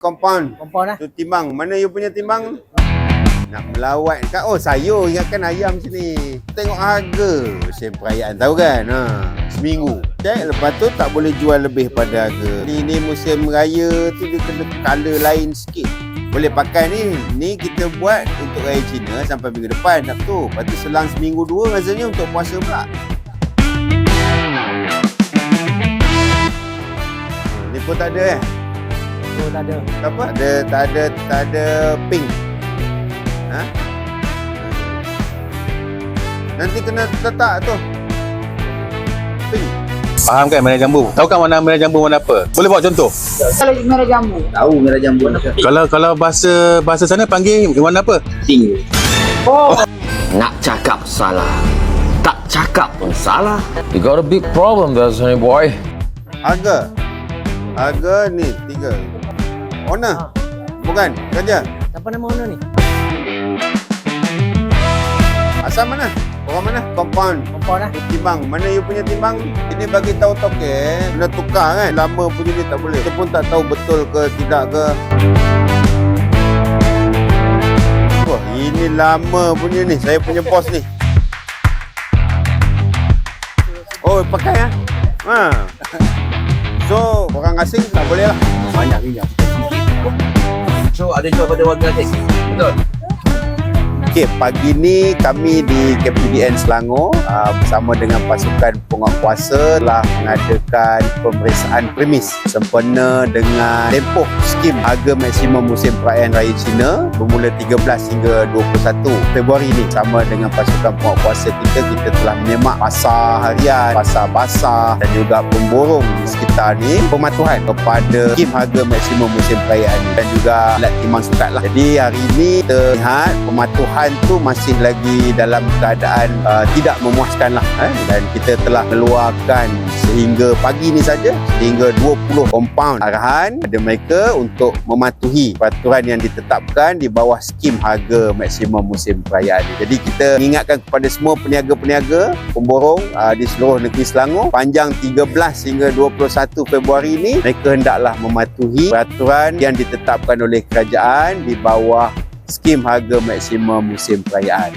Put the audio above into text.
Compound. Compound lah. Tu timbang. Mana you punya timbang? Nak melawat kan? Oh, saya ingatkan ayam sini. Tengok harga musim perayaan, tahu kan? Seminggu. Cek, lepas tu tak boleh jual lebih pada harga. Ini musim raya tu dia kena colour lain sikit. Boleh pakai ni. Ni kita buat untuk raya Cina sampai minggu depan. Sabtu. Lepas tu selang seminggu dua rasanya untuk puasa pula. Ni pun tak ada Oh, tak ada. Apa? Tak ada pink. Ha? Nanti kena letak tu. Pink. Faham kan merah jambu? Tahu kan mana merah jambu mana apa? Boleh bawa contoh? Kalau merah jambu. Tahu merah jambu. Kalau bahasa sana panggil warna apa? Pink. Oh. Nak cakap salah. Tak cakap pun salah. You got a big problem there, Sonny boy. Harga ni 3. Owner? Bukan? Kerja? Siapa nama owner ni? Asal mana? Orang mana? Compound. Compound lah. Timbang. Mana you punya timbang? Ini bagi tahu token. Kena tukar kan? Lama punya ni tak boleh. Kita pun tak tahu betul ke tidak ke. Wah, ini lama punya ni. Saya punya bos ni. Oh, pakai ah? So, orang asing tak boleh lah. Banyak minyak. So ada jual pada warga asing. Betul. Okey, pagi ni kami di KPDN Selangor bersama dengan pasukan penguatkuasa telah mengadakan pemeriksaan premis sempena dengan tempoh skim harga maksimum musim perayaan Raya Cina bermula 13 hingga 21 Februari ni. Sama dengan pasukan penguatkuasa kita telah menyemak pasar harian, pasar basah dan juga pemborong di sekitar ni, pematuhan kepada skim harga maksimum musim perayaan ni dan juga alat timbang sukat lah. Jadi hari ini kita lihat pematuhan tu masih lagi dalam keadaan tidak memuaskan lah dan kita telah keluarkan sehingga pagi ni saja sehingga 20 compound arahan kepada mereka untuk mematuhi peraturan yang ditetapkan di bawah skim harga maksimum musim perayaan ni. Jadi kita mengingatkan kepada semua peniaga-peniaga pemborong di seluruh negeri Selangor panjang 13 hingga 21 Februari ni mereka hendaklah mematuhi peraturan yang ditetapkan oleh kerajaan di bawah skim harga maksimum musim perayaan.